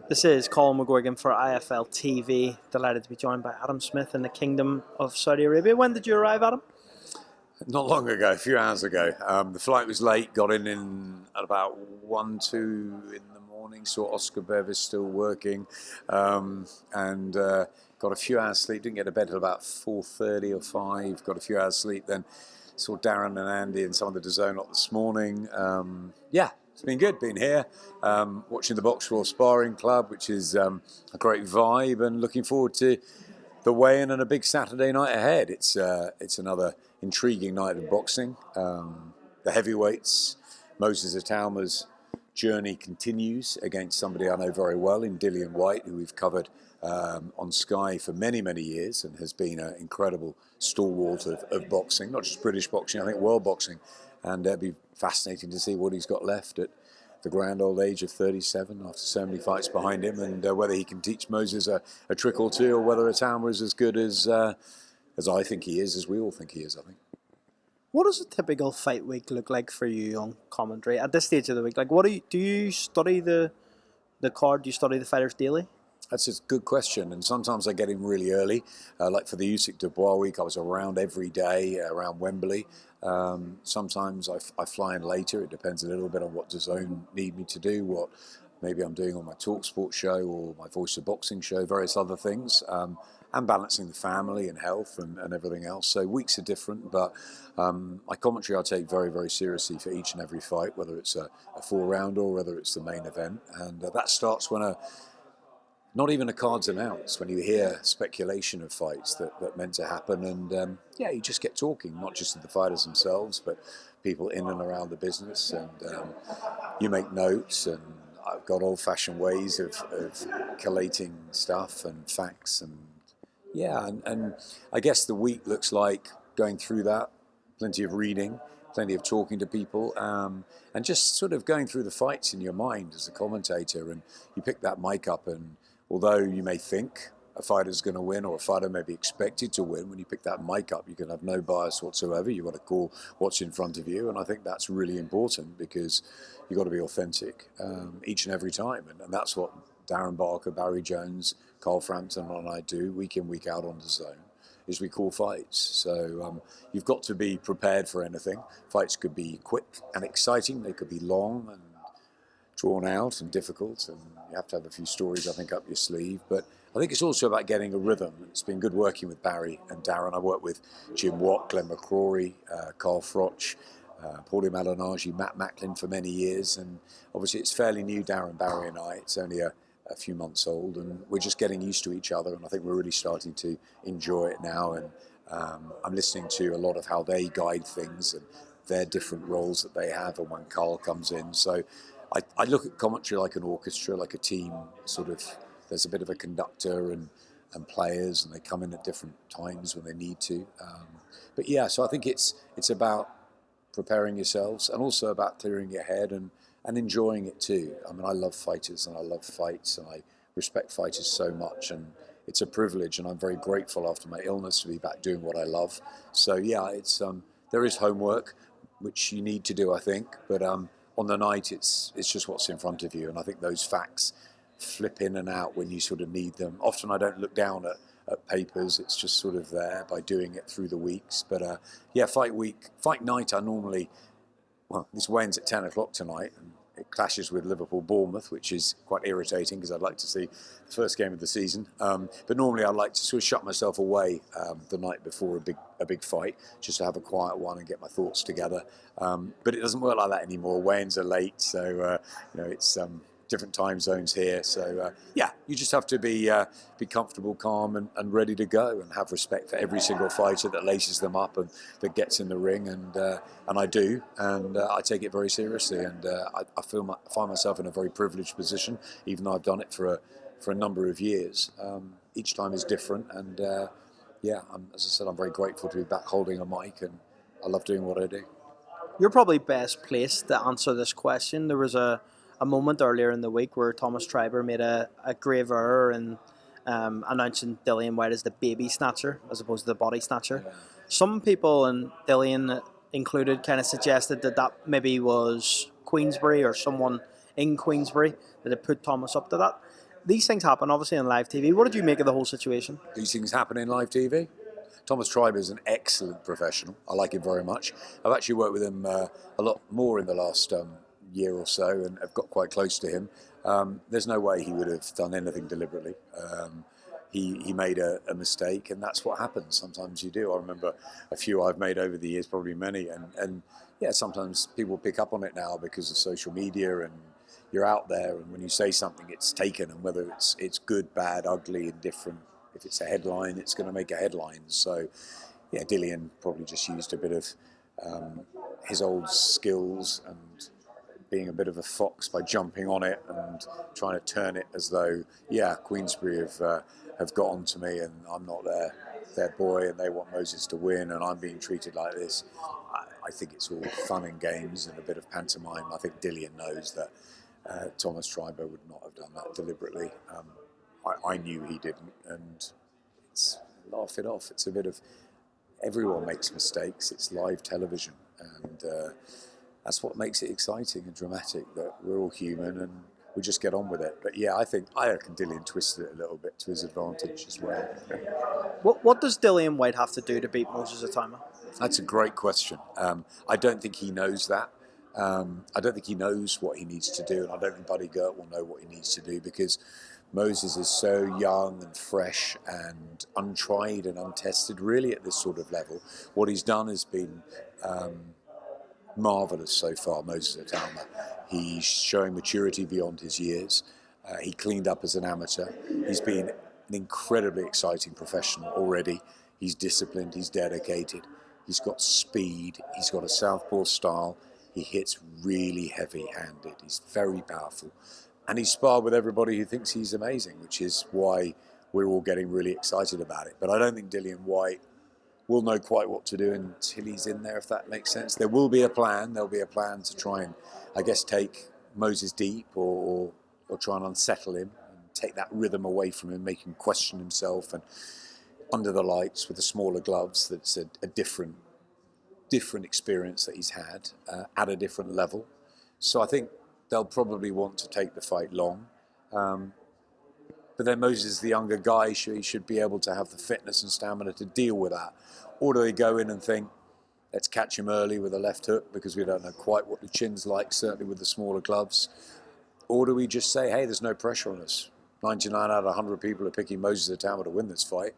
This is Colin McGuigan for IFLTV. Delighted to be joined by Adam Smith in the Kingdom of Saudi Arabia. When did you arrive, Adam? Not long ago, a few hours ago. The flight was late, got in at about 1, 2 in the morning, saw Oscar Bevis still working, and got a few hours sleep, didn't get to bed till about 4:30 or 5, got a few hours sleep, then saw Darren and Andy and some of the DAZN lot this morning. It's been good being here, watching the Box Raw Sparring Club, which is a great vibe, and looking forward to the weigh-in and a big Saturday night ahead. It's another intriguing night of boxing. The heavyweights, Moses Itauma's journey continues against somebody I know very well in Dillian Whyte, who we've covered on Sky for many, many years and has been an incredible stalwart of boxing, not just British boxing, I think world boxing. And it'd be fascinating to see what he's got left at the grand old age of 37 after so many fights behind him, and whether he can teach Moses a trick or two, or whether Itauma is as good as I think he is, as we all think he is, I think. What does a typical fight week look like for you on commentary at this stage of the week? Like, what do you study the card? Do you study the fighters daily? That's a good question, and sometimes I get in really early. Like for the Usyk Dubois week, I was around every day around Wembley. Sometimes I fly in later. It depends a little bit on what DAZN need me to do, what maybe I'm doing on my TalkSport show or my Voice of Boxing show, various other things, and balancing the family and health and everything else. So weeks are different, but my commentary I take very, very seriously for each and every fight, whether it's a 4-rounder or whether it's the main event. And that starts when not even a card's announced, when you hear speculation of fights that meant to happen, and you just get talking, not just to the fighters themselves, but people in and around the business, and you make notes, and I've got old-fashioned ways of collating stuff and facts, and and I guess the week looks like going through that, plenty of reading, plenty of talking to people, and just sort of going through the fights in your mind as a commentator, and you pick that mic up, and although you may think a fighter's going to win or a fighter may be expected to win, when you pick that mic up, you can have no bias whatsoever. You've got to call what's in front of you, and I think that's really important because you've got to be authentic each and every time, and that's what Darren Barker, Barry Jones, Carl Frampton and I do week in, week out on DAZN, is we call fights. So you've got to be prepared for anything. Fights could be quick and exciting, they could be long and drawn out and difficult, and you have to have a few stories, I think, up your sleeve. But I think it's also about getting a rhythm. It's been good working with Barry and Darren. I worked with Jim Watt, Glenn McCrory, Carl Froch, Paulie Malignaggi, Matt Macklin for many years, and obviously it's fairly new, Darren, Barry and I. It's only a few months old, and we're just getting used to each other, and I think we're really starting to enjoy it now, and I'm listening to a lot of how they guide things and their different roles that they have, and when Carl comes in. So I look at commentary like an orchestra, like a team, sort of. There's a bit of a conductor and players, and they come in at different times when they need to. So I think it's about preparing yourselves, and also about clearing your head and enjoying it too. I mean, I love fighters and I love fights, and I respect fighters so much, and it's a privilege, and I'm very grateful after my illness to be back doing what I love. So it's there is homework which you need to do, I think, but on the night it's just what's in front of you, and I think those facts flip in and out when you sort of need them. Often I don't look down at papers, it's just sort of there by doing it through the weeks. But fight night, I normally, this weigh-in's at 10 o'clock tonight, and it clashes with Liverpool-Bournemouth, which is quite irritating because I'd like to see the first game of the season. But normally I like to sort of shut myself away the night before a big fight, just to have a quiet one and get my thoughts together. But it doesn't work like that anymore. Weigh-ins are late, so it's different time zones here. So you just have to be comfortable, calm, and ready to go, and have respect for every single fighter that laces them up and that gets in the ring, and I do, and I take it very seriously, and I find myself in a very privileged position, even though I've done it for a number of years. Each time is different, and as I said, I'm very grateful to be back holding a mic, and I love doing what I do. You're probably best placed to answer this question. There was a moment earlier in the week where Thomas Triber made a grave error in announcing Dillian Whyte as the baby snatcher as opposed to the body snatcher. Yeah. Some people, and Dillian included, kind of suggested that maybe was Queensbury or someone in Queensbury that had put Thomas up to that. these things happen obviously on live TV. What did you make of the whole situation? These things happen in live TV. Thomas Tribe is an excellent professional. I like him very much. I've actually worked with him a lot more in the last year or so, and have got quite close to him. There's no way he would have done anything deliberately. He made a mistake, and that's what happens. Sometimes you do. I remember a few I've made over the years, probably many, and yeah, sometimes people pick up on it now because of social media, and you're out there, and when you say something, it's taken, and whether it's good, bad, ugly, indifferent. If it's a headline, it's going to make a headline. So, yeah, Dillian probably just used a bit of his old skills and being a bit of a fox by jumping on it and trying to turn it as though, yeah, Queensbury have got onto me and I'm not their boy and they want Moses to win and I'm being treated like this. I think it's all fun and games and a bit of pantomime. I think Dillian knows that Thomas Tribe would not have done that deliberately. I knew he didn't, and it's laugh it off. It's a bit of everyone makes mistakes. It's live television, and that's what makes it exciting and dramatic. That we're all human and we just get on with it. But yeah, I reckon Dillian twisted it a little bit to his advantage as well. What does Dillian Whyte have to do to beat Moses Itauma? That's a great question. I don't think he knows that. I don't think he knows what he needs to do, and I don't think Buddy Gert will know what he needs to do because Moses is so young and fresh and untried and untested really at this sort of level. What he's done has been marvellous so far, Moses Itauma. He's showing maturity beyond his years. He cleaned up as an amateur. He's been an incredibly exciting professional already. He's disciplined, he's dedicated, he's got speed, he's got a southpaw style. He hits really heavy-handed. He's very powerful. And he's sparred with everybody who thinks he's amazing, which is why we're all getting really excited about it. But I don't think Dillian Whyte will know quite what to do until he's in there, if that makes sense. There will be a plan. There'll be a plan to try and, I guess, take Moses deep or try and unsettle him and take that rhythm away from him, make him question himself. And under the lights with the smaller gloves, that's a different experience that he's had at a different level. So I think they'll probably want to take the fight long. But then Moses, the younger guy, he should be able to have the fitness and stamina to deal with that. Or do they go in and think, let's catch him early with a left hook because we don't know quite what the chin's like, certainly with the smaller gloves. Or do we just say, hey, there's no pressure on us. 99 out of 100 people are picking Moses Itauma to win this fight.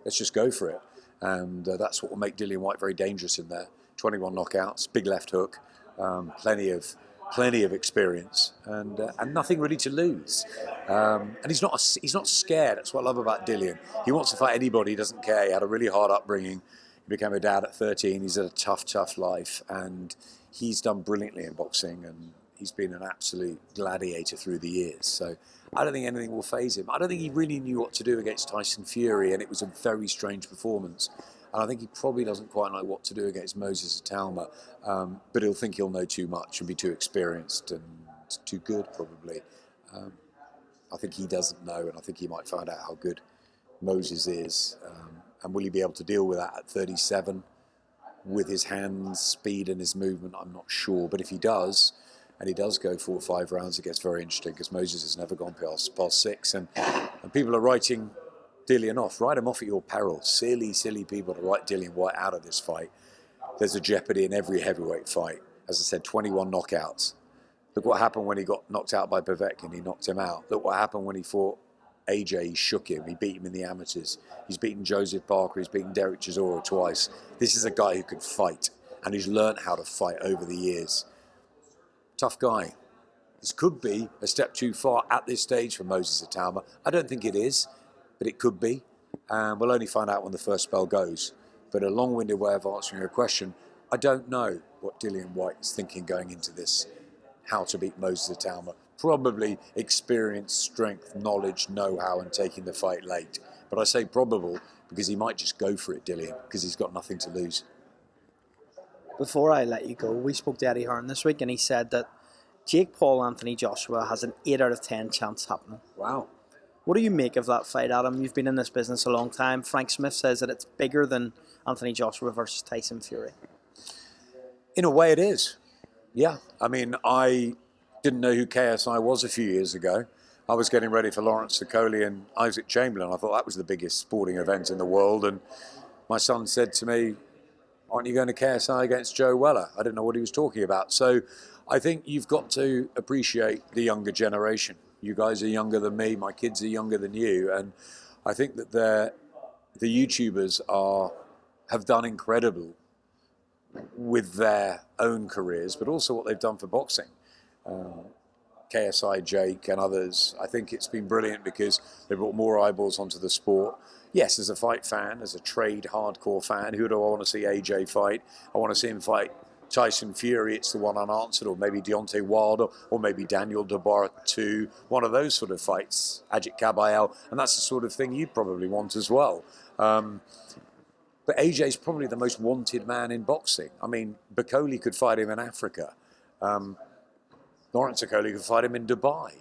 Let's just go for it. And that's what will make Dillian Whyte very dangerous in there. 21 knockouts, big left hook, plenty of experience, and nothing really to lose. And he's not scared. That's what I love about Dillian. He wants to fight anybody. He doesn't care. He had a really hard upbringing. He became a dad at 13. He's had a tough life, and he's done brilliantly in boxing. And he's been an absolute gladiator through the years. So I don't think anything will faze him. I don't think he really knew what to do against Tyson Fury, and it was a very strange performance. And I think he probably doesn't quite know what to do against Moses Itauma, but he'll think he'll know too much and be too experienced and too good, probably. I think he doesn't know, and I think he might find out how good Moses is. And will he be able to deal with that at 37 with his hands, speed, and his movement? I'm not sure. But if he does, and he does go 4 or 5 rounds, it gets very interesting because Moses has never gone past 6. And people are writing Dillian off. Write him off at your peril. Silly people to write Dillian Whyte out of this fight. There's a jeopardy in every heavyweight fight. As I said, 21 knockouts. Look what happened when he got knocked out by Povetkin. He knocked him out. Look what happened when he fought AJ. He shook him. He beat him in the amateurs. He's beaten Joseph Parker. He's beaten Derek Chisora twice. This is a guy who can fight, and he's learned how to fight over the years. Tough guy. This could be a step too far at this stage for Moses Itauma. I don't think it is, but it could be. We'll only find out when the first spell goes. But a long-winded way of answering your question, I don't know what Dillian Whyte is thinking going into this, how to beat Moses Itauma. Probably experience, strength, knowledge, know-how, and taking the fight late. But I say probable because he might just go for it, Dillian, because he's got nothing to lose. Before I let you go, we spoke to Eddie Hearn this week, and he said that Jake Paul Anthony Joshua has an 8 out of 10 chance happening. Wow. What do you make of that fight, Adam? You've been in this business a long time. Frank Smith says that it's bigger than Anthony Joshua versus Tyson Fury. In a way it is. Yeah. I mean, I didn't know who KSI was a few years ago. I was getting ready for Lawrence Okoli and Isaac Chamberlain. I thought that was the biggest sporting event in the world. And my son said to me, aren't you going to KSI against Joe Weller? I didn't know what he was talking about. So I think you've got to appreciate the younger generation. You guys are younger than me. My kids are younger than you. And I think that the YouTubers have done incredible with their own careers, but also what they've done for boxing. KSI, Jake, and others, I think it's been brilliant because they brought more eyeballs onto the sport. Yes, as a fight fan, as a trade hardcore fan, who do I want to see AJ fight? I want to see him fight Tyson Fury, it's the one unanswered, or maybe Deontay Wilder, or maybe Daniel Dubois 2, one of those sort of fights, Ajit Kabayel, and that's the sort of thing you'd probably want as well. But AJ's probably the most wanted man in boxing. I mean, Bakoli could fight him in Africa. Lawrence Okoli could fight him in Dubai.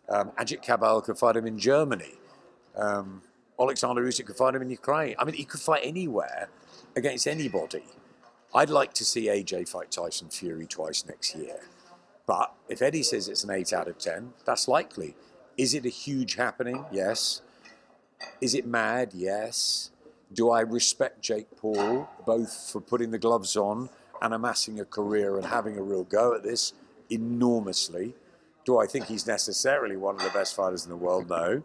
Ajit Kabayel could fight him in Germany. Alexander Usyk could fight him in Ukraine. I mean, he could fight anywhere against anybody. I'd like to see AJ fight Tyson Fury twice next year. But if Eddie says it's an 8 out of 10, that's likely. Is it a huge happening? Yes. Is it mad? Yes. Do I respect Jake Paul, both for putting the gloves on and amassing a career and having a real go at this? Enormously. Do I think he's necessarily one of the best fighters in the world? No.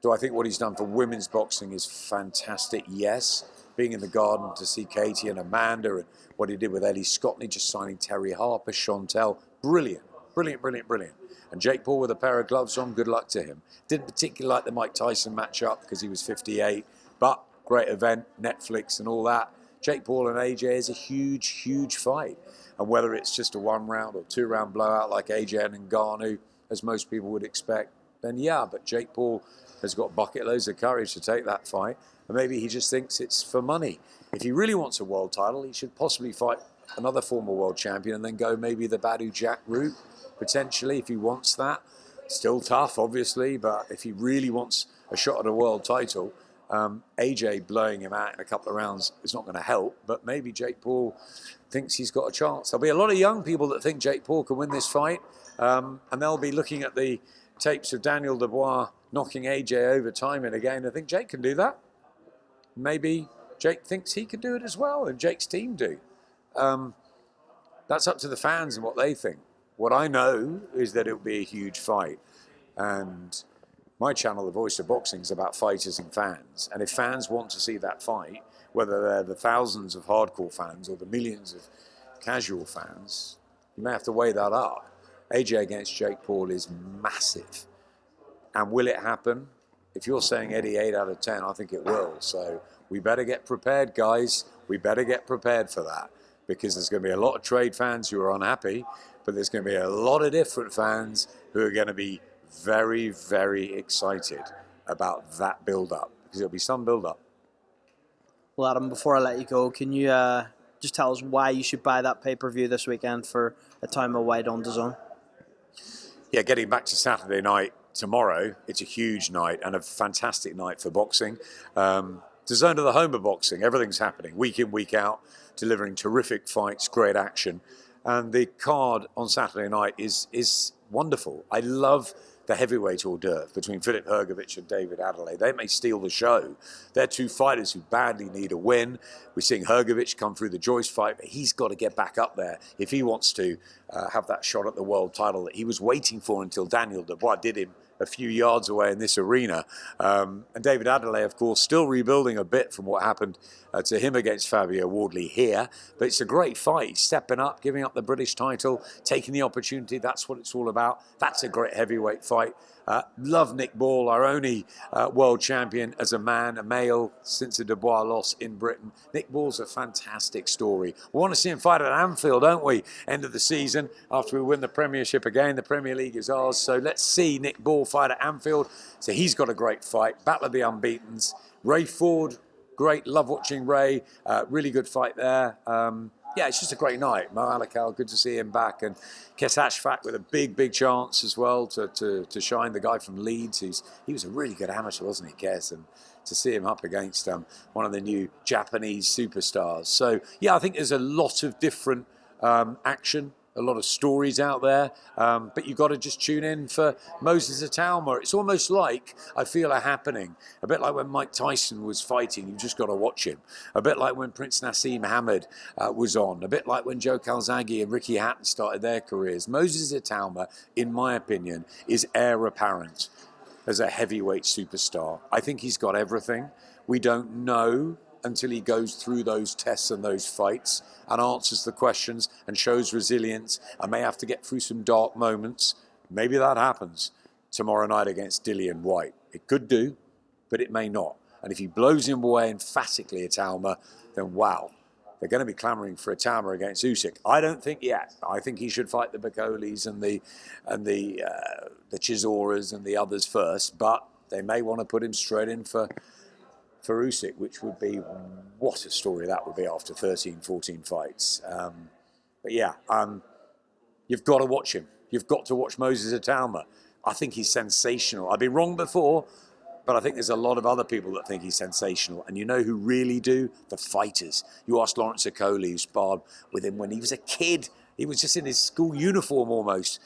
Do I think what he's done for women's boxing is fantastic? Yes. Being in the Garden to see Katie and Amanda and what he did with Ellie Scotney, just signing Terry Harper, Chantel, brilliant, brilliant, brilliant, brilliant. And Jake Paul with a pair of gloves on, good luck to him. Didn't particularly like the Mike Tyson matchup because he was 58, but great event, Netflix and all that. Jake Paul and AJ is a huge, huge fight. And whether it's just a 1-round or 2-round blowout like AJ and Ngannou, as most people would expect, then yeah, but Jake Paul has got bucket loads of courage to take that fight. And maybe he just thinks it's for money. If he really wants a world title, he should possibly fight another former world champion and then go maybe the Badu Jack route, potentially, if he wants that. Still tough, obviously, but if he really wants a shot at a world title, AJ blowing him out in a couple of rounds is not going to help, but maybe Jake Paul thinks he's got a chance. There'll be a lot of young people that think Jake Paul can win this fight, and they'll be looking at the tapes of Daniel Dubois knocking AJ over time and again. I think Jake can do that. Maybe Jake thinks he can do it as well, and Jake's team do. That's up to the fans and what they think. What I know is that it'll be a huge fight, and my channel, The Voice of Boxing, is about fighters and fans. And if fans want to see that fight, whether they're the thousands of hardcore fans or the millions of casual fans, you may have to weigh that up. AJ against Jake Paul is massive. And will it happen? If you're saying Eddie 8 out of 10, I think it will. So we better get prepared, guys. We better get prepared for that, because there's going to be a lot of trade fans who are unhappy, but there's going to be a lot of different fans who are going to be very, very excited about that build-up, because there'll be some build-up. Well, Adam, before I let you go, can you just tell us why you should buy that pay-per-view this weekend for Itauma Whyte on DAZN? Yeah, getting back to Saturday night tomorrow, it's a huge night and a fantastic night for boxing. DAZN are the home of boxing. Everything's happening week in, week out, delivering terrific fights, great action. And the card on Saturday night is wonderful. I love the heavyweight hors d'oeuvre between Filip Hrgović and David Adelaide. They may steal the show. They're two fighters who badly need a win. We're seeing Hrgović come through the Joyce fight, but he's got to get back up there if he wants to have that shot at the world title that he was waiting for until Daniel Dubois did him a few yards away in this arena. And David Adelaide, of course, still rebuilding a bit from what happened to him against Fabio Wardley here. But it's a great fight. He's stepping up, giving up the British title, taking the opportunity. That's what it's all about. That's a great heavyweight fight. Love Nick Ball, our only world champion as a man, a male, since the Dubois loss in Britain. Nick Ball's a fantastic story. We want to see him fight at Anfield, don't we? End of the season, after we win the Premiership again. The Premier League is ours, so let's see Nick Ball fight at Anfield. So he's got a great fight. Battle of the Unbeatens. Ray Ford, great. Love watching Ray. Really good fight there. Yeah, it's just a great night. Mo Alakal, good to see him back. And Kes Ashfaq with a big, big chance as well to shine. The guy from Leeds, he was a really good amateur, wasn't he, Kes? And to see him up against one of the new Japanese superstars. So, yeah, I think there's a lot of different action a lot of stories out there, but you've got to just tune in for Moses Itauma. It's almost like I feel a happening, a bit like when Mike Tyson was fighting. You've just got to watch him. A bit like when Prince Nassim Hamid was on. A bit like when Joe Calzaghe and Ricky Hatton started their careers. Moses Itauma, in my opinion, is heir apparent as a heavyweight superstar. I think he's got everything. We don't know until he goes through those tests and those fights and answers the questions and shows resilience and may have to get through some dark moments. Maybe that happens tomorrow night against Dillian Whyte. It could do, but it may not. And if he blows him away emphatically at Itauma, then wow, they're going to be clamouring for Itauma against Usyk. I don't think yet. I think he should fight the Bacolis and the Chisoras and the others first, but they may want to put him straight in for Usyk, which would be, what a story that would be after 13, 14 fights. But yeah, you've got to watch him. You've got to watch Moses Itauma. I think he's sensational. I've been wrong before, but I think there's a lot of other people that think he's sensational. And you know who really do? The fighters. You ask Lawrence Okoli, who sparred with him when he was a kid. He was just in his school uniform almost.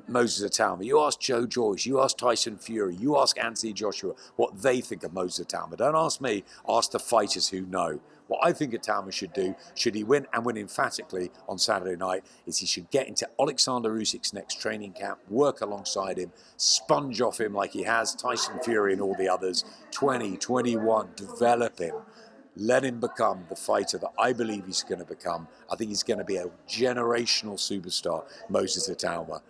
Moses Itauma. You ask Joe Joyce, you ask Tyson Fury, you ask Anthony Joshua what they think of Moses Itauma. Don't ask me, ask the fighters who know. What I think Itauma should do, should he win and win emphatically on Saturday night, is he should get into Alexander Usyk's next training camp, work alongside him, sponge off him like he has Tyson Fury and all the others, 20, 21, develop him. Let him become the fighter that I believe he's going to become. I think he's going to be a generational superstar, Moses Itauma.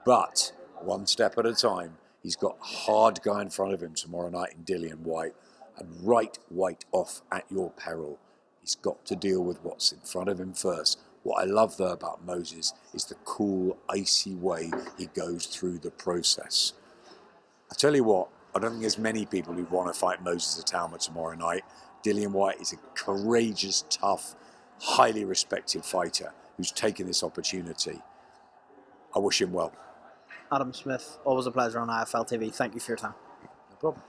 But one step at a time. He's got a hard guy in front of him tomorrow night in Dillian Whyte. And write Whyte off at your peril. He's got to deal with what's in front of him first. What I love, though, about Moses is the cool, icy way he goes through the process. I tell you what, I don't think there's many people who want to fight Moses Itauma tomorrow night. Dillian Whyte is a courageous, tough, highly respected fighter who's taken this opportunity. I wish him well. Adam Smith, always a pleasure on IFLTV. Thank you for your time. No problem.